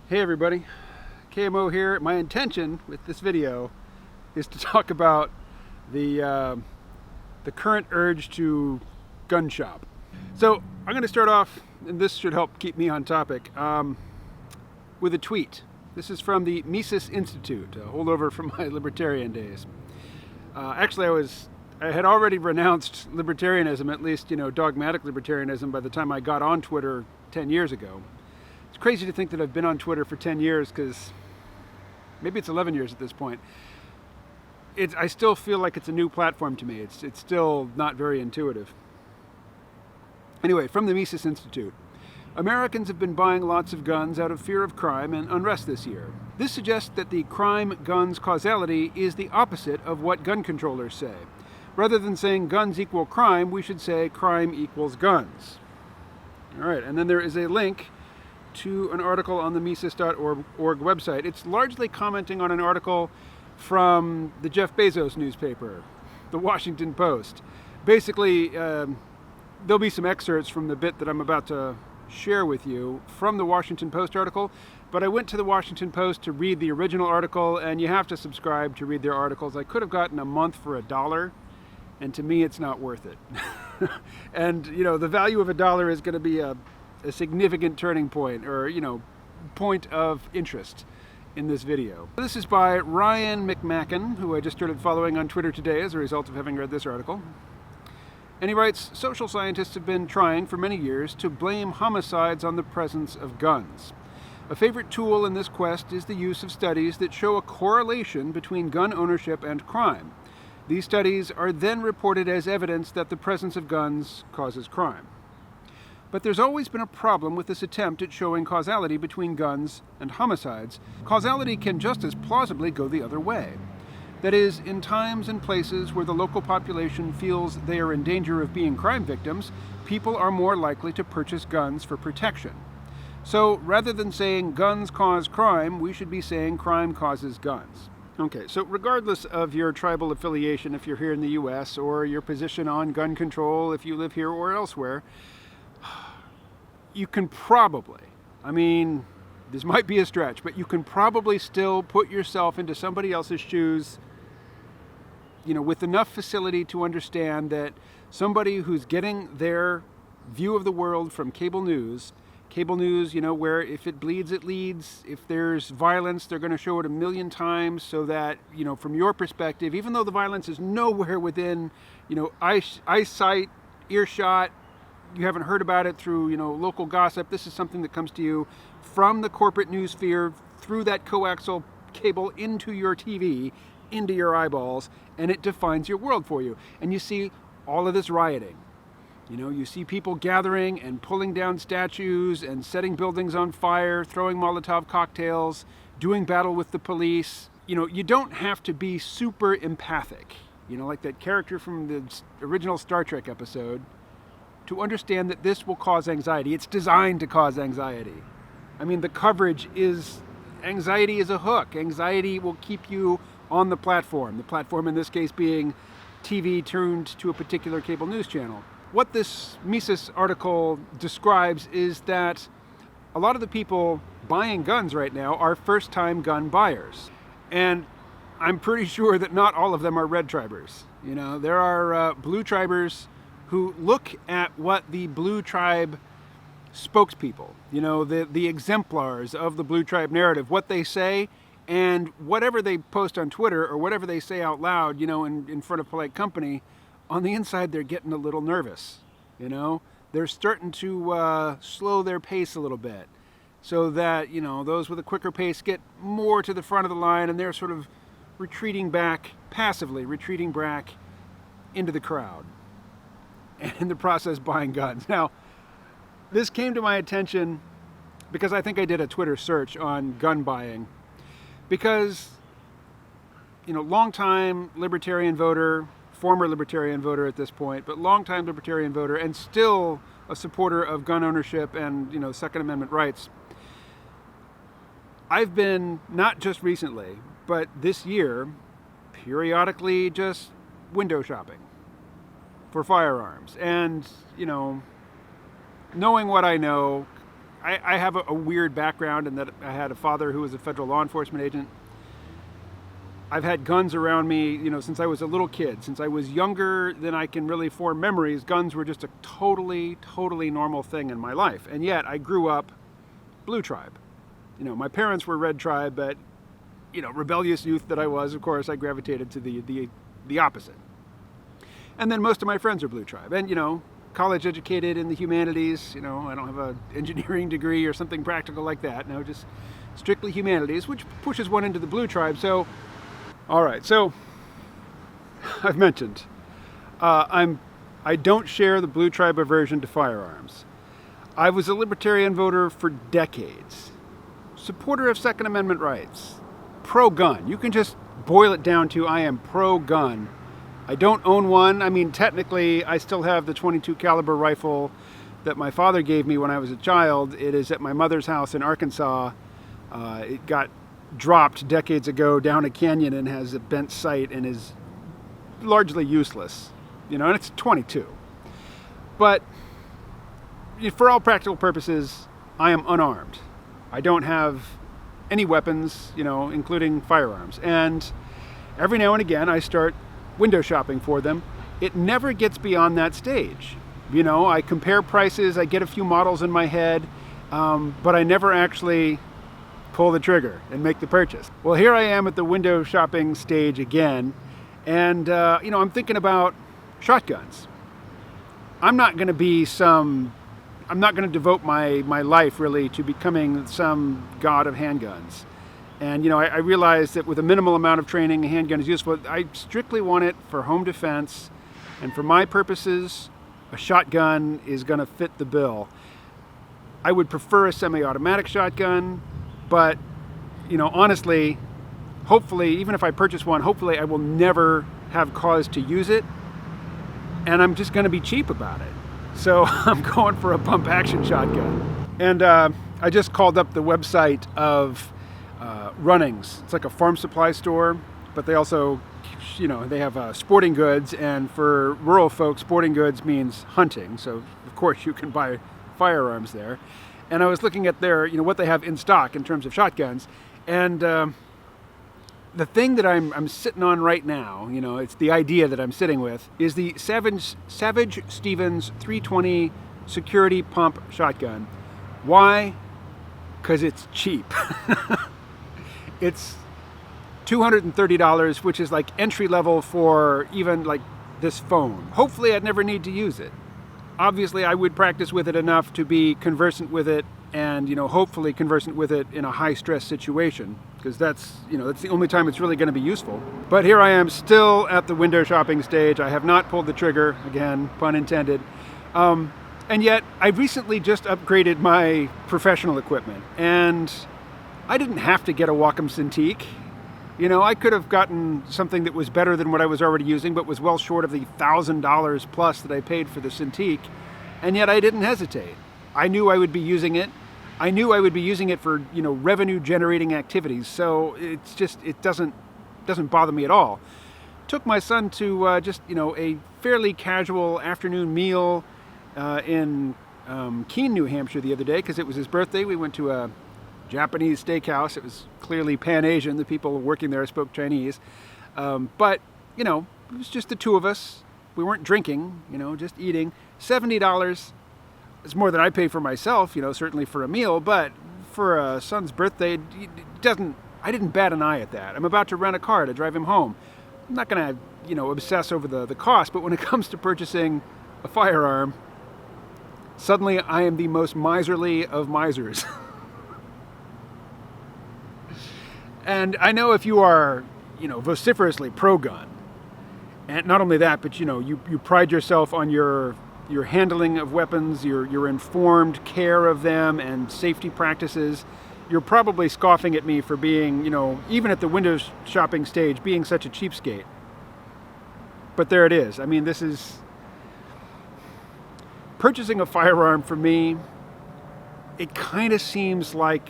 Hey everybody, KMO here. My intention with this video is to talk about the current urge to gun shop. So I'm going to start off, and this should help keep me on topic, with a tweet. This is from the Mises Institute, a holdover from my libertarian days. Actually, I had already renounced libertarianism, at least dogmatic libertarianism, by the time I got on Twitter 10 years ago. It's crazy to think that I've been on Twitter for 10 years, because maybe it's 11 years at this point. I still feel like it's a new platform to me. It's still not very intuitive. Anyway, from the Mises Institute. Americans have been buying lots of guns out of fear of crime and unrest this year. This suggests that the crime-guns causality is the opposite of what gun controllers say. Rather than saying guns equal crime, we should say crime equals guns. All right, and then there is a link to an article on the Mises.org website. It's largely commenting on an article from the Jeff Bezos newspaper, the Washington Post. Basically, there'll be some excerpts from the bit that I'm about to share with you from the Washington Post article, but I went to the Washington Post to read the original article, and you have to subscribe to read their articles. I could have gotten a month for $1, and to me it's not worth it. And the value of $1 is going to be a significant turning point, or point of interest in this video. This is by Ryan McMacken, who I just started following on Twitter today as a result of having read this article. And he writes, social scientists have been trying for many years to blame homicides on the presence of guns. A favorite tool in this quest is the use of studies that show a correlation between gun ownership and crime. These studies are then reported as evidence that the presence of guns causes crime. But there's always been a problem with this attempt at showing causality between guns and homicides. Causality can just as plausibly go the other way. That is, in times and places where the local population feels they are in danger of being crime victims, people are more likely to purchase guns for protection. So, rather than saying guns cause crime, we should be saying crime causes guns. Okay, so regardless of your tribal affiliation if you're here in the US, or your position on gun control if you live here or elsewhere, you can probably, this might be a stretch, but you can probably still put yourself into somebody else's shoes, with enough facility to understand that somebody who's getting their view of the world from cable news, where if it bleeds, it leads. If there's violence, they're going to show it 1,000,000 times so that, from your perspective, even though the violence is nowhere within, eyesight, earshot, you haven't heard about it through, local gossip. This is something that comes to you from the corporate news sphere through that coaxial cable into your TV, into your eyeballs, and it defines your world for you. And you see all of this rioting. You see people gathering and pulling down statues and setting buildings on fire, throwing Molotov cocktails, doing battle with the police. You don't have to be super empathic, like that character from the original Star Trek episode, to understand that this will cause anxiety. It's designed to cause anxiety. The coverage is, anxiety is a hook. Anxiety will keep you on the platform. The platform in this case being TV tuned to a particular cable news channel. What this Mises article describes is that a lot of the people buying guns right now are first-time gun buyers. And I'm pretty sure that not all of them are red tribers. There are blue tribers who look at what the blue tribe spokespeople, the exemplars of the blue tribe narrative, what they say, and whatever they post on Twitter or whatever they say out loud, in front of polite company, on the inside they're getting a little nervous. They're starting to slow their pace a little bit so that, those with a quicker pace get more to the front of the line, and they're sort of passively retreating back into the crowd, and in the process buying guns. Now, this came to my attention because I think I did a Twitter search on gun buying, because, longtime libertarian voter, former libertarian voter at this point, but longtime libertarian voter, and still a supporter of gun ownership and, Second Amendment rights. I've been, not just recently, but this year, periodically just window shopping for firearms. And, knowing what I know, I have a weird background in that I had a father who was a federal law enforcement agent. I've had guns around me, since I was a little kid. Since I was younger than I can really form memories, guns were just a totally normal thing in my life. And yet I grew up Blue Tribe. My parents were Red Tribe, but, rebellious youth that I was, of course, I gravitated to the opposite. And then most of my friends are Blue Tribe. And, college educated in the humanities, I don't have an engineering degree or something practical like that. No, just strictly humanities, which pushes one into the Blue Tribe. So, all right, so I've mentioned I don't share the Blue Tribe aversion to firearms. I was a libertarian voter for decades, supporter of Second Amendment rights, pro-gun. You can just boil it down to I am pro-gun. I don't own one. I mean, technically, I still have the .22 caliber rifle that my father gave me when I was a child. It is at my mother's house in Arkansas. It got dropped decades ago down a canyon and has a bent sight and is largely useless. And it's .22. But for all practical purposes, I am unarmed. I don't have any weapons, including firearms. And every now and again, I start window shopping for them. It never gets beyond that stage. I compare prices, I get a few models in my head, but I never actually pull the trigger and make the purchase. Well, here I am at the window shopping stage again, and I'm thinking about shotguns. I'm not going to devote my life really to becoming some god of handguns. And, I realize that with a minimal amount of training, a handgun is useful. I strictly want it for home defense. And for my purposes, a shotgun is going to fit the bill. I would prefer a semi-automatic shotgun, but, honestly, hopefully, even if I purchase one, hopefully I will never have cause to use it. And I'm just going to be cheap about it. So I'm going for a pump action shotgun. And I just called up the website of Runnings. It's like a farm supply store, but they also, they have sporting goods, and for rural folks, sporting goods means hunting. So of course you can buy firearms there. And I was looking at their, what they have in stock in terms of shotguns, and the thing that I'm sitting on right now, it's the idea that I'm sitting with, is the Savage Stevens 320 security pump shotgun. Why? Because it's cheap. It's $230, which is like entry level for even like this phone. Hopefully I'd never need to use it. Obviously I would practice with it enough to be conversant with it, and hopefully conversant with it in a high stress situation, because that's the only time it's really going to be useful. But here I am still at the window shopping stage. I have not pulled the trigger, again, pun intended. And yet I recently just upgraded my professional equipment, and I didn't have to get a Wacom Cintiq. I could have gotten something that was better than what I was already using, but was well short of the $1,000 plus that I paid for the Cintiq, and yet I didn't hesitate. I knew I would be using it. I knew I would be using it for, revenue generating activities, so it doesn't bother me at all. Took my son to a fairly casual afternoon meal in Keene, New Hampshire the other day, because it was his birthday. We went to a Japanese steakhouse. It was clearly Pan-Asian. The people working there spoke Chinese. But, it was just the two of us. We weren't drinking, just eating. $70 is more than I pay for myself, certainly for a meal. But for a son's birthday, I didn't bat an eye at that. I'm about to rent a car to drive him home. I'm not going to, obsess over the cost. But when it comes to purchasing a firearm, suddenly I am the most miserly of misers. And I know if you are, vociferously pro-gun, and not only that, but you pride yourself on your handling of weapons, your informed care of them and safety practices, you're probably scoffing at me for being, even at the window shopping stage, being such a cheapskate. But there it is. I mean, this is purchasing a firearm for me. It kind of seems like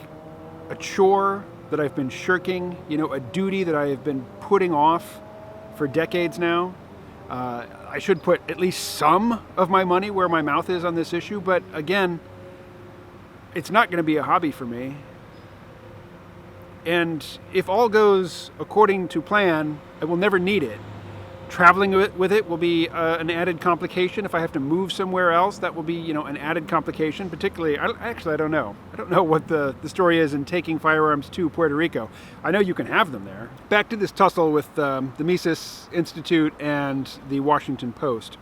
a chore that I've been shirking, a duty that I have been putting off for decades now. I should put at least some of my money where my mouth is on this issue, but again, it's not going to be a hobby for me. And if all goes according to plan, I will never need it. Traveling with it will be an added complication. If I have to move somewhere else, that will be, an added complication. Particularly, I don't know. I don't know what the story is in taking firearms to Puerto Rico. I know you can have them there. Back to this tussle with the Mises Institute and the Washington Post.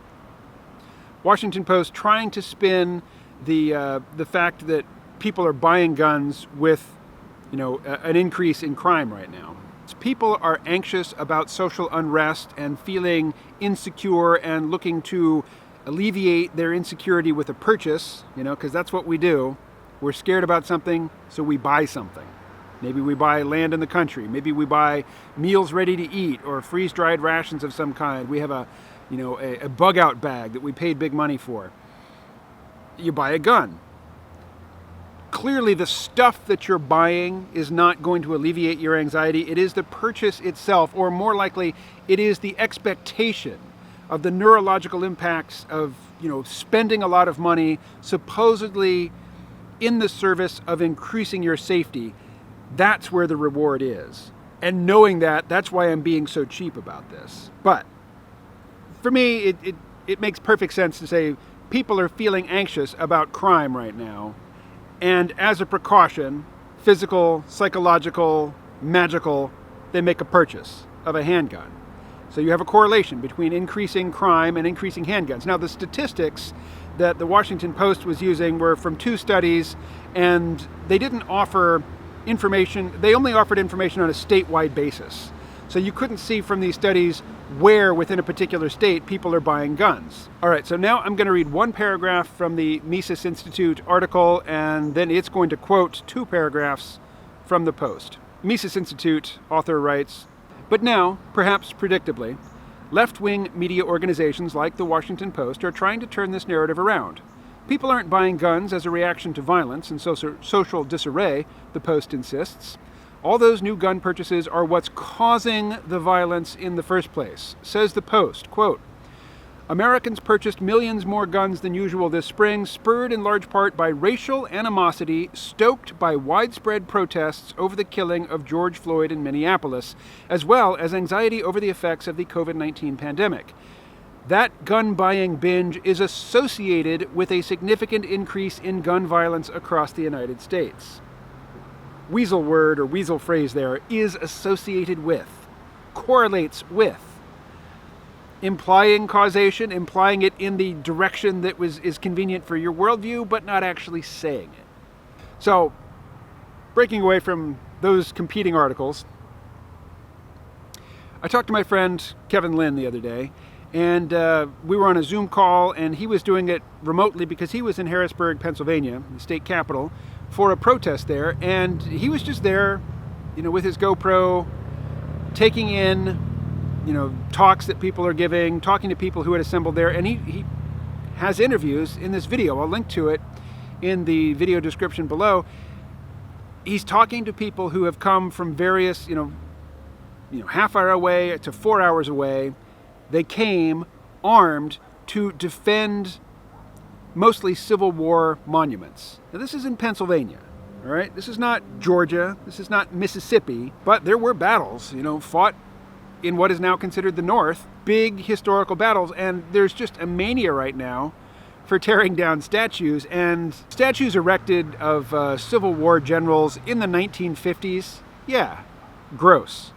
Washington Post trying to spin the fact that people are buying guns with, an increase in crime right now. People are anxious about social unrest and feeling insecure and looking to alleviate their insecurity with a purchase, because that's what we do. We're scared about something, so we buy something. Maybe we buy land in the country. Maybe we buy meals ready to eat or freeze-dried rations of some kind. We have a bug-out bag that we paid big money for. You buy a gun. Clearly, the stuff that you're buying is not going to alleviate your anxiety. It is the purchase itself, or more likely, it is the expectation of the neurological impacts of, spending a lot of money, supposedly in the service of increasing your safety. That's where the reward is. And knowing that, that's why I'm being so cheap about this. But for me, it makes perfect sense to say people are feeling anxious about crime right now. And as a precaution, physical, psychological, magical, they make a purchase of a handgun. So you have a correlation between increasing crime and increasing handguns. Now, the statistics that the Washington Post was using were from 2 studies, and they didn't offer information. They only offered information on a statewide basis. So you couldn't see from these studies where within a particular state people are buying guns. All right, so now I'm going to read 1 paragraph from the Mises Institute article, and then it's going to quote 2 paragraphs from the Post. Mises Institute author writes, "But now, perhaps predictably, left-wing media organizations like the Washington Post are trying to turn this narrative around. People aren't buying guns as a reaction to violence and social disarray, the Post insists. All those new gun purchases are what's causing the violence in the first place," says the Post. Quote, "Americans purchased millions more guns than usual this spring, spurred in large part by racial animosity stoked by widespread protests over the killing of George Floyd in Minneapolis, as well as anxiety over the effects of the COVID-19 pandemic. That gun-buying binge is associated with a significant increase in gun violence across the United States." Weasel word or weasel phrase there, is associated with, correlates with, implying causation, implying it in the direction that is convenient for your worldview, but not actually saying it. So, breaking away from those competing articles, I talked to my friend Kevin Lynn the other day, and we were on a Zoom call, and he was doing it remotely because he was in Harrisburg, Pennsylvania, the state capital, for a protest there, and he was just there, with his GoPro, taking in, talks that people are giving, talking to people who had assembled there, and he has interviews in this video. I'll link to it in the video description below. He's talking to people who have come from various, half hour away to 4 hours away. They came armed to defend mostly Civil War monuments. Now, this is in Pennsylvania, all right? This is not Georgia. This is not Mississippi. But there were battles, fought in what is now considered the North. Big historical battles. And there's just a mania right now for tearing down statues. And statues erected of Civil War generals in the 1950s, yeah, gross.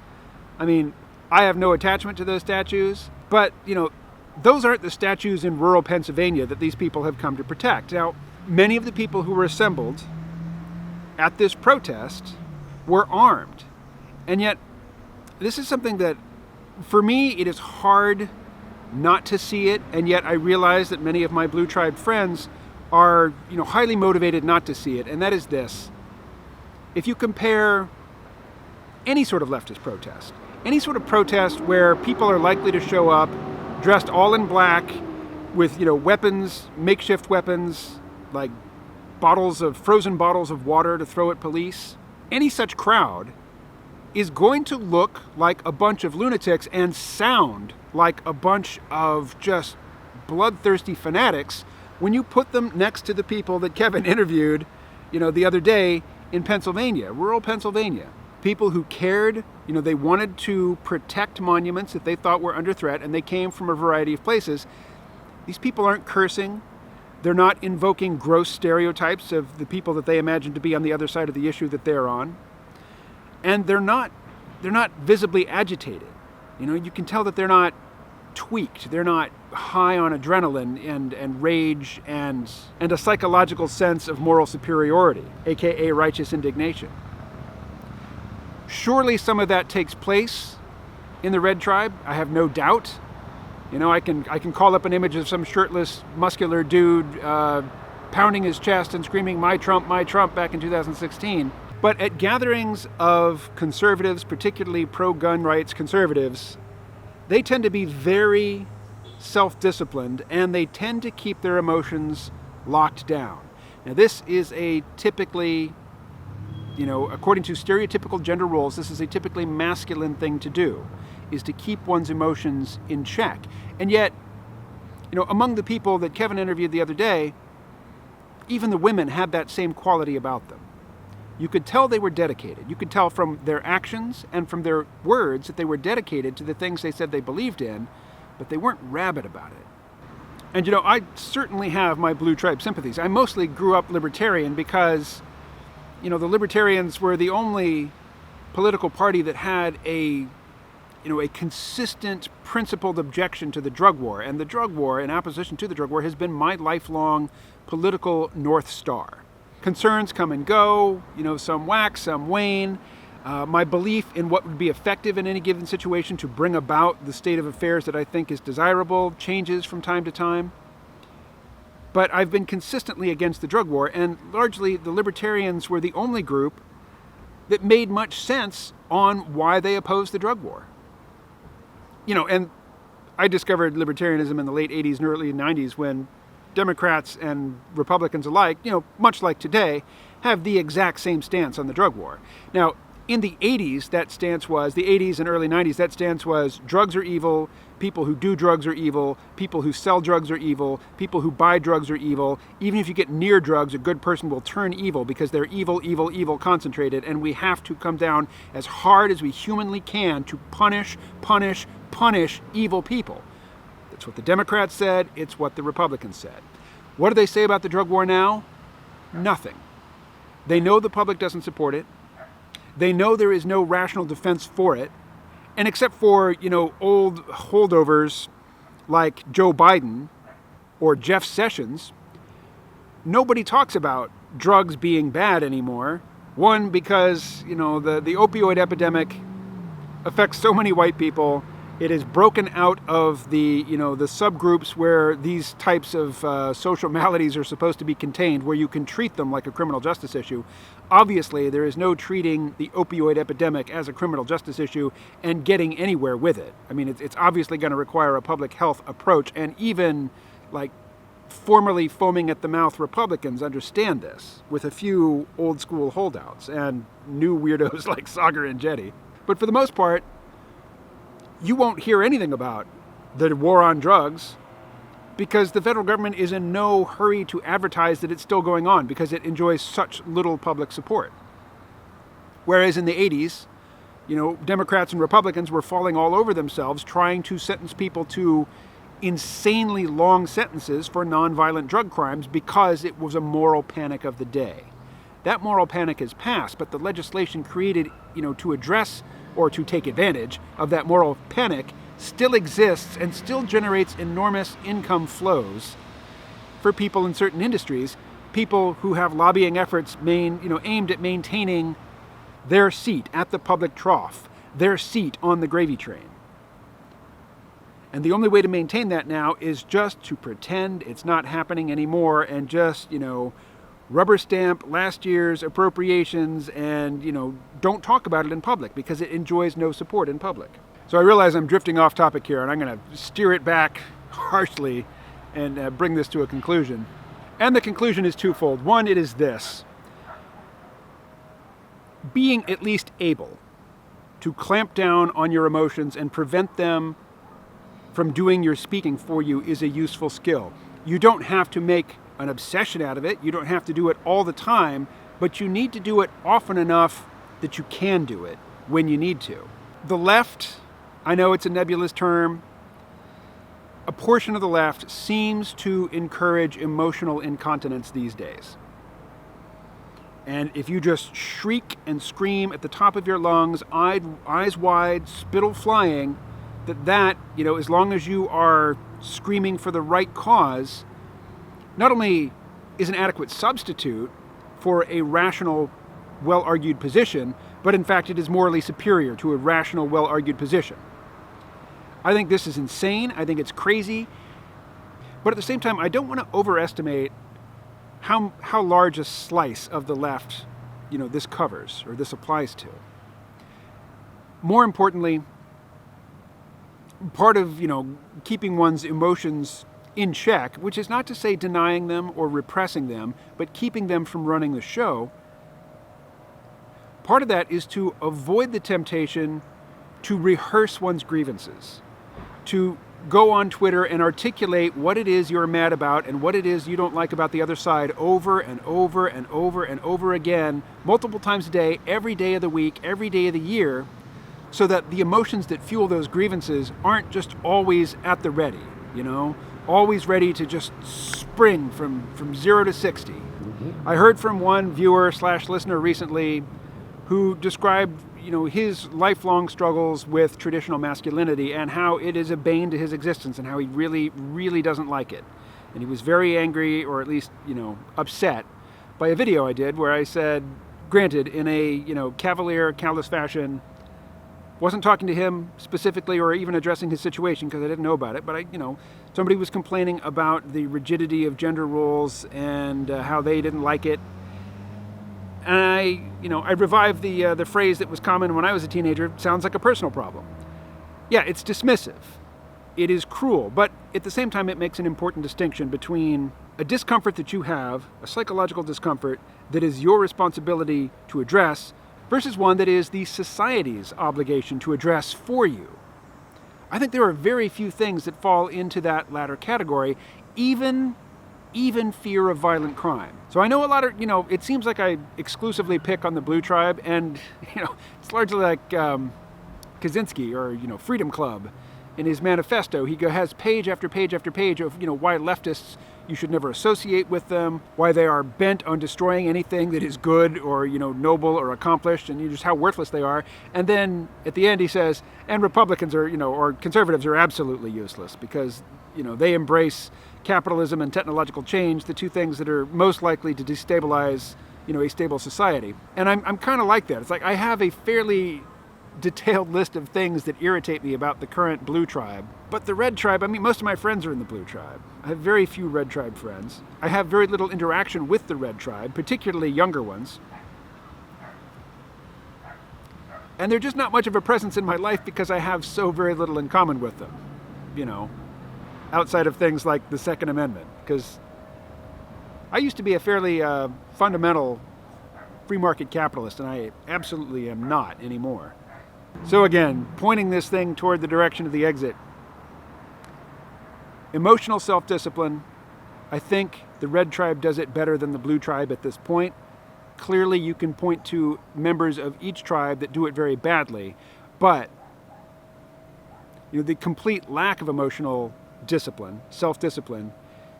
I mean, I have no attachment to those statues. But, those aren't the statues in rural Pennsylvania that these people have come to protect. Now, many of the people who were assembled at this protest were armed. And yet, this is something that, for me, it is hard not to see it, and yet I realize that many of my Blue Tribe friends are, highly motivated not to see it, and that is this. If you compare any sort of leftist protest, any sort of protest where people are likely to show up dressed all in black with, weapons, makeshift weapons, like frozen bottles of water to throw at police. Any such crowd is going to look like a bunch of lunatics and sound like a bunch of just bloodthirsty fanatics when you put them next to the people that Kevin interviewed the other day in Pennsylvania, rural Pennsylvania. People who cared, they wanted to protect monuments that they thought were under threat, and they came from a variety of places. These people aren't cursing. They're not invoking gross stereotypes of the people that they imagine to be on the other side of the issue that they're on. And they're not visibly agitated. You can tell that they're not tweaked. They're not high on adrenaline and rage and a psychological sense of moral superiority, aka righteous indignation. Surely some of that takes place in the Red Tribe, I have no doubt. I can call up an image of some shirtless, muscular dude pounding his chest and screaming, my Trump, back in 2016. But at gatherings of conservatives, particularly pro-gun rights conservatives, they tend to be very self-disciplined, and they tend to keep their emotions locked down. Now, this is a typically, according to stereotypical gender roles, this is a typically masculine thing to do, is to keep one's emotions in check. And yet, among the people that Kevin interviewed the other day, even the women had that same quality about them. You could tell they were dedicated. You could tell from their actions and from their words that they were dedicated to the things they said they believed in, but they weren't rabid about it. And I certainly have my Blue Tribe sympathies. I mostly grew up libertarian because, the Libertarians were the only political party that had a consistent, principled objection to the drug war. And the drug war, in opposition to the drug war, has been my lifelong political North Star. Concerns come and go, some wax, some wane. My belief in what would be effective in any given situation to bring about the state of affairs that I think is desirable changes from time to time. But I've been consistently against the drug war, and largely the Libertarians were the only group that made much sense on why they opposed the drug war. And I discovered libertarianism in the late 80s and early 90s when Democrats and Republicans alike, much like today, have the exact same stance on the drug war. Now, in the 80s, that stance was, the 80s and early 90s, that stance was drugs are evil, people who do drugs are evil, people who sell drugs are evil, people who buy drugs are evil. Even if you get near drugs, a good person will turn evil because they're evil, evil, evil concentrated, and we have to come down as hard as we humanly can to punish evil people. It's what the Democrats said, it's what the Republicans said. What do they say about the drug war now? Nothing. They know the public doesn't support it. They know there is no rational defense for it. And except for, old holdovers like Joe Biden or Jeff Sessions, nobody talks about drugs being bad anymore. One, because, the opioid epidemic affects so many white people. It is broken out of the subgroups where these types of social maladies are supposed to be contained, where you can treat them like a criminal justice issue. Obviously, there is no treating the opioid epidemic as a criminal justice issue and getting anywhere with it. I mean, it's obviously going to require a public health approach, and even formerly foaming at the mouth Republicans understand this, with a few old school holdouts and new weirdos like Saagar Enjeti. But for the most part, you won't hear anything about the war on drugs because the federal government is in no hurry to advertise that it's still going on because it enjoys such little public support. Whereas in the 80s, Democrats and Republicans were falling all over themselves trying to sentence people to insanely long sentences for nonviolent drug crimes because it was a moral panic of the day. That moral panic has passed, but the legislation created, to address or to take advantage of that moral panic still exists and still generates enormous income flows for people in certain industries, people who have lobbying efforts aimed at maintaining their seat at the public trough, their seat on the gravy train. And the only way to maintain that now is just to pretend it's not happening anymore and just, rubber stamp last year's appropriations and, don't talk about it in public because it enjoys no support in public. So I realize I'm drifting off topic here, and I'm going to steer it back harshly and bring this to a conclusion. And the conclusion is twofold. One, it is this. Being at least able to clamp down on your emotions and prevent them from doing your speaking for you is a useful skill. You don't have to make an obsession out of it. You don't have to do it all the time, but you need to do it often enough that you can do it when you need to. The left, I know it's a nebulous term, a portion of the left seems to encourage emotional incontinence these days. And if you just shriek and scream at the top of your lungs, eyes wide, spittle flying, that, as long as you are screaming for the right cause, not only is an adequate substitute for a rational, well-argued position, but in fact it is morally superior to a rational, well-argued position. I think this is insane. I think it's crazy. But at the same time, I don't want to overestimate how large a slice of the left, this covers or this applies to. More importantly, part of, keeping one's emotions in check, which is not to say denying them or repressing them, but keeping them from running the show, part of that is to avoid the temptation to rehearse one's grievances, to go on Twitter and articulate what it is you're mad about and what it is you don't like about the other side over and over and over and over again, multiple times a day, every day of the week, every day of the year, so that the emotions that fuel those grievances aren't just always at the ready, always ready to just spring from 0 to 60. Mm-hmm. I heard from one viewer/listener recently who described his lifelong struggles with traditional masculinity and how it is a bane to his existence and how he really, really doesn't like it. And he was very angry, or at least, upset by a video I did where I said, granted, in a, cavalier, callous fashion, wasn't talking to him specifically or even addressing his situation because I didn't know about it, but somebody was complaining about the rigidity of gender roles and how they didn't like it. And I revived the phrase that was common when I was a teenager, sounds like a personal problem. Yeah, it's dismissive. It is cruel, but at the same time it makes an important distinction between a discomfort that you have, a psychological discomfort that is your responsibility to address, versus one that is the society's obligation to address for you. I think there are very few things that fall into that latter category, even fear of violent crime. So I know a lot of, it seems like I exclusively pick on the Blue Tribe, and, it's largely like Kaczynski or, Freedom Club. In his manifesto, he has page after page after page of, why leftists, you should never associate with them, why they are bent on destroying anything that is good or, noble or accomplished, and just how worthless they are. And then at the end he says, and Republicans are, or conservatives are absolutely useless because, they embrace capitalism and technological change, the two things that are most likely to destabilize, a stable society. And I'm kind of like that. It's like I have a fairly detailed list of things that irritate me about the current Blue Tribe. But the Red Tribe, most of my friends are in the Blue Tribe. I have very few Red Tribe friends. I have very little interaction with the Red Tribe, particularly younger ones. And they're just not much of a presence in my life because I have so very little in common with them, outside of things like the Second Amendment. Because I used to be a fairly fundamental free market capitalist, and I absolutely am not anymore. So again, pointing this thing toward the direction of the exit. Emotional self-discipline. I think the Red Tribe does it better than the Blue Tribe at this point. Clearly you can point to members of each tribe that do it very badly, but the complete lack of emotional discipline, self-discipline,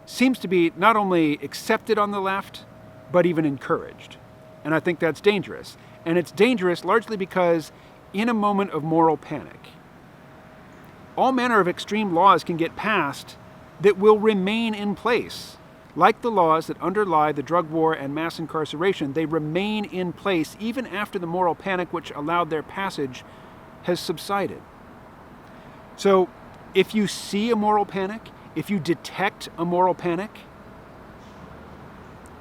seems to be not only accepted on the left, but even encouraged. And I think that's dangerous. And it's dangerous largely because in a moment of moral panic, all manner of extreme laws can get passed that will remain in place. Like the laws that underlie the drug war and mass incarceration, they remain in place even after the moral panic which allowed their passage has subsided. So if you see a moral panic, if you detect a moral panic,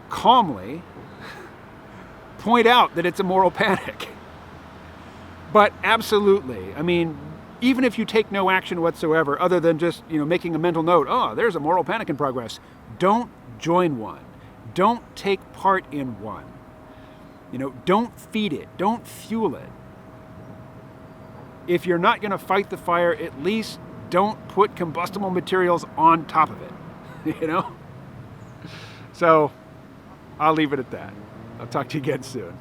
calmly point out that it's a moral panic. But absolutely, even if you take no action whatsoever, other than just, making a mental note, oh, there's a moral panic in progress, don't join one. Don't take part in one. Don't feed it. Don't fuel it. If you're not going to fight the fire, at least don't put combustible materials on top of it. you know? So I'll leave it at that. I'll talk to you again soon.